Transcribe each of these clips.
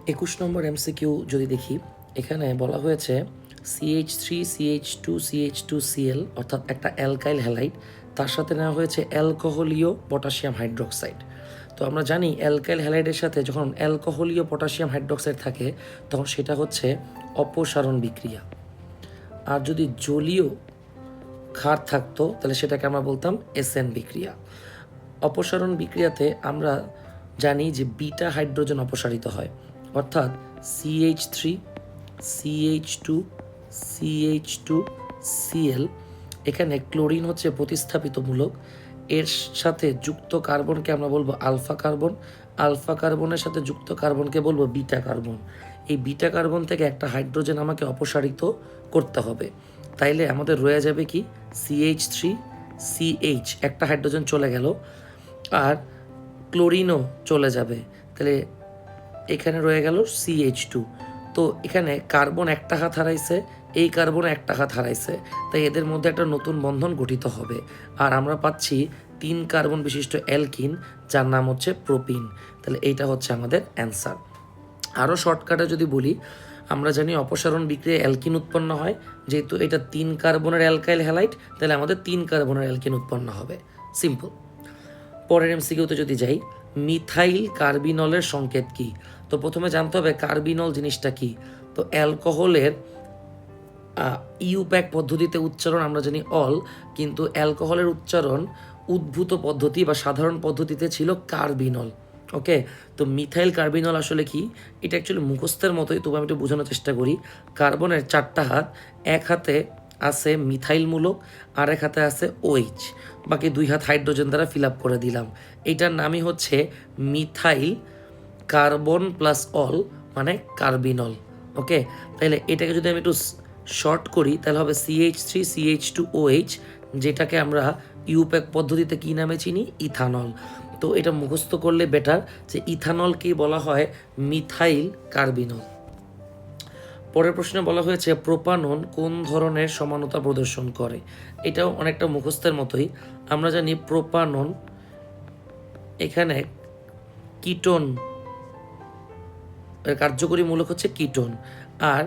21 নম্বর MCQ যদি দেখি, এখানে বলা হয়েছে CH3CH2CH2Cl অর্থাৎ একটা অ্যালকাইল হ্যালাইড, তার সাথে নেওয়া হয়েছে অ্যালকোহলীয় পটাশিয়াম হাইড্রোক্সাইড। তো আমরা জানি অ্যালকাইল হ্যালাইডের সাথে যখন অ্যালকোহলীয় পটাশিয়াম হাইড্রোক্সাইড থাকে তখন সেটা হচ্ছে অপসারণ বিক্রিয়া। আর যদি জলীয় ক্ষার থাকতো তাহলে সেটাকে আমরা বলতাম এসএন বিক্রিয়া। অপসারণ বিক্রিয়াতে আমরা জানি যে বিটা হাইড্রোজেন অপসারিত হয়, অর্থাৎ CH3 CH2 CH2 Cl। এখানে ক্লোরিন হচ্ছে প্রতিস্থাপিত মূলক, এর সাথে যুক্ত কার্বনকে আমরা বলবো আলফা কার্বন, আলফা কার্বনের সাথে যুক্ত কার্বনকে বলবো বিটা কার্বন। এই বিটা কার্বন থেকে একটা হাইড্রোজেন আমাকে অপসারিত করতে হবে, তাইলে আমাদের রয়ে যাবে কি CH3CH, একটা হাইড্রোজেন চলে গেল, আর ক্লোরিনও চলে যাবে, তাহলে এখানে রয়ে গেল CH2। তো এখানে কার্বন একটা হাত হারাইছে, এই কার্বন একটা হাত হারাইছে, তাই এদের মধ্যে একটা নতুন বন্ধন গঠিত হবে, আর আমরা পাচ্ছি 3 কার্বন বিশিষ্ট অ্যালকিন, যার নাম হচ্ছে প্রোপিন। তাহলে এইটা হচ্ছে আমাদের অ্যান্সার। আরও শর্টকাটে যদি বলি, আমরা জানি অপসারণ বিক্রিয়ায় অ্যালকিন উৎপন্ন হয়, যেহেতু এটা 3 কার্বনের অ্যালকাইল হ্যালাইড, তাহলে আমাদের 3 কার্বনের অ্যালকিন উৎপন্ন হবে। সিম্পল। পরের এমসিকিউতে যদি যাই, মিথাইল কার্বিনলের সংকেত কি? তো প্রথমে জানতে হবে কার্বিনল জিনিসটা কি। তো অ্যালকোহলের ইউপ্যাক পদ্ধতিতে উচ্চারণ আমরা জানি অল, কিন্তু অ্যালকোহলের উচ্চারণ উদ্ভূত পদ্ধতি বা সাধারণ পদ্ধতিতে ছিল কার্বিনল। ওকে, তো মিথাইল কার্বিনল আসলে কি? এটা অ্যাকচুয়ালি মুখস্থের মতোই, তবু আমি একটু বোঝানোর চেষ্টা করি। কার্বনের 4টা হাত, এক হাতে আছে মিথাইল মূলক, আর এক হাতে আছে OH, বাকি 2 হাত হাইড্রোজেন দ্বারা ফিল আপ করে দিলাম। এইটার নামই হচ্ছে মিথাইল কার্বন প্লাস অল, মানে কার্বিনল। ওকে, তাহলে এটাকে যদি আমি একটু শর্ট করি তাহলে হবে CH3CH2OH, যেটাকে আমরা ইউপ্যাক পদ্ধতিতে কী নামে চিনি? ইথানল। তো এটা মুখস্থ করলে বেটার যে ইথানলকে বলা হয় মিথাইল কার্বিনল। পরের প্রশ্নে বলা হয়েছে প্রোপানন কোন ধরনের সমানতা প্রদর্শন করে? এটাও অনেকটা মুখস্থের মতোই। আমরা জানি প্রোপানন এখানে কিটোন, কার্যকরী মূলক হচ্ছে কিটোন, আর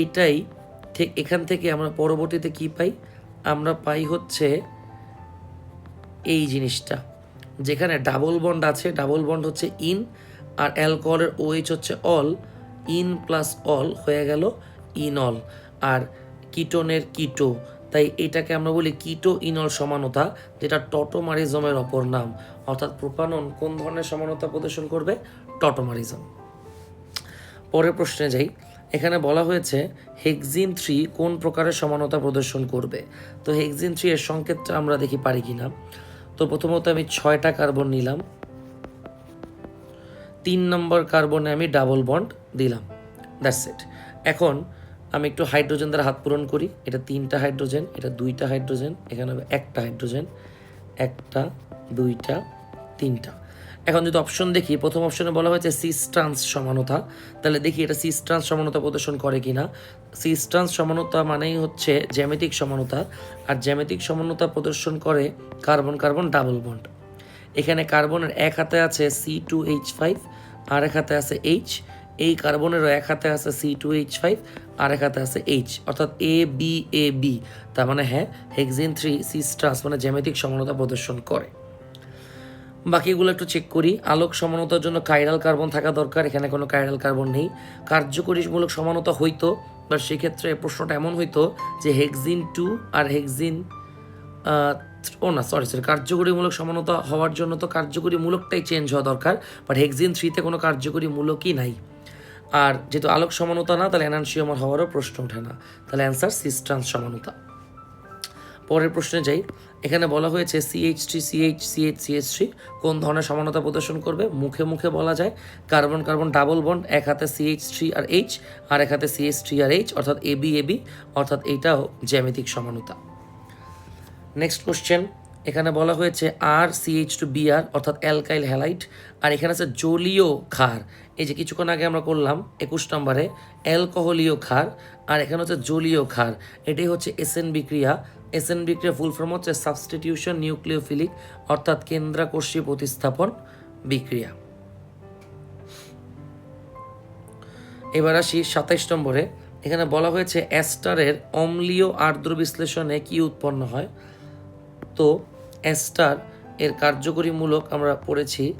এইটাই ঠিক এখান থেকে আমরা পরবর্তীতে কি পাই? আমরা পাই হচ্ছে এই জিনিসটা, যেখানে ডাবল বন্ড আছে, ডাবল বন্ড হচ্ছে ইন, আর অ্যালকোহলের OH হচ্ছে অল, ইন প্লাস অল হয়ে গেল ইনল, আর কিটোনের কিটো, তাই এটাকে আমরা বলি কিটো ইনল সমানতা, যেটা টটোমারিজমের অপর নাম। অর্থাৎ প্রোপানন কোন ধরনের সমানতা প্রদর্শন করবে? টটোমারিজম। পরের প্রশ্নে যাই, এখানে বলা হয়েছে হেক্সিন 3 কোন প্রকারের সমানতা প্রদর্শন করবে? তো হেক্সিন 3 এর সংকেতটা আমরা দেখি পারি কিনা। তো প্রথমত আমি 6টা কার্বন নিলাম, 3 নম্বর কার্বনে আমি ডাবল বন্ড দিলাম, দ্যাটস ইট। এখন আমি একটু হাইড্রোজেন দ্বারা হাত পূরণ করি, এটা 3টা হাইড্রোজেন, এটা 2টা হাইড্রোজেন, এখানে হবে একটা হাইড্রোজেন, 1টা 2টা 3টা। এখন যদি অপশন দেখি, প্রথম অপশনে বলা হয়েছে সিস ট্রান্স সমানতা, তাহলে দেখি এটা সিস ট্রান্স সমানতা প্রদর্শন করে কিনা। সিস ট্রান্স সমানতা মানেই হচ্ছে জ্যামিতিক সমানতা, আর জ্যামিতিক সমানতা প্রদর্শন করে কার্বন কার্বন ডাবল বন্ড। এখানে কার্বনের এক হাতে আছে C2H5, আর এক হাতে আছে H, এই কার্বনেরও এক হাতে আছে C2H5, আর এক হাতে আছে H, অর্থাৎ AB, তার মানে হ্যাঁ, হেক্সিন 3 সিস ট্রান্স মানে জ্যামিতিক সমানতা প্রদর্শন করে। বাকিগুলো একটু চেক করি। আলোক সমানতার জন্য কাইরাল কার্বন থাকা দরকার, এখানে কোনো কাইরাল কার্বন নেই। কার্যকরীমূলক সমানতা হইতো, বা সেক্ষেত্রে প্রশ্নটা এমন হইতো যে হেক্সিন 2 আর হেক্সিন সরি, কার্যকরীমূলক সমানতা হওয়ার জন্য তো কার্যকরী মূলকটাই চেঞ্জ হওয়া দরকার, বাট হেক্সিন 3-তে কোনো কার্যকরী মূলকই নাই। আর যেহেতু আলোক সমানতা না, তাহলে এনানসিওমার হওয়ারও প্রশ্ন ওঠে না, তাহলে অ্যান্সার সিস ট্রান্স সমানতা। পরের প্রশ্নে যাই, এখানে বলা হয়েছে CH3CH3 কোন ধরনের সমানতা প্রদর্শন করবে? মুখে মুখে বলা যায় কার্বন কার্বন ডাবল বন্ড, এক হাতে CH3 আর H, আর এক হাতে CH3 আর H, অর্থাৎ AB, অর্থাৎ এইটাও জ্যামিতিক সমানতা। নেক্সট কোশ্চেন, এখানে বলা হয়েছে RCH2Br অর্থাৎ অ্যালকাইল হ্যালাইড, আর এখানে আছে জলীয় ক্ষার। এই যে কিছুক্ষণ আগে আমরা করলাম 21 নম্বরে অ্যালকোহলীয় ক্ষার, আর এখানে হচ্ছে জলীয় ক্ষার। এটাই হচ্ছে এসএন বিক্রিয়া। এসএন বিক্রিয়া ফুল ফর্ম হচ্ছে সাবস্টিটিউশন নিউক্লিওফিলিক, অর্থাৎ কেন্দ্রাকর্ষী প্রতিস্থাপন বিক্রিয়া। এবার আসি 27 নম্বরে। এখানে বলা হয়েছে অ্যাস্টারের অম্লীয় আর্দ্র বিশ্লেষণে কি উৎপন্ন হয়। তো অ্যাস্টার এর কার্যকরী মূলক আমরা পড়েছি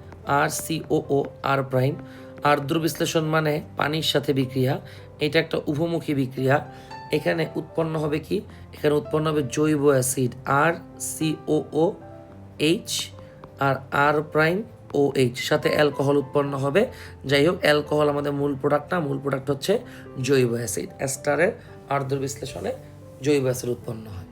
RCOO আর প্রাইম। আর্দ্র বিশ্লেষণ মানে পানির সাথে বিক্রিয়া, এটা একটা উভমুখী বিক্রিয়া। এখানে উৎপন্ন হবে কি, এখানে উৎপন্ন হবে জৈব অ্যাসিড RCOOH আর আর প্রাইম OH, সাথে অ্যালকোহল উৎপন্ন হবে। যাই হোক, অ্যালকোহল আমাদের মূল প্রোডাক্ট না, মূল প্রোডাক্ট হচ্ছে জৈব অ্যাসিড। অ্যাস্টারের আর্দ্র বিশ্লেষণে জৈব অ্যাসিড উৎপন্ন হয়।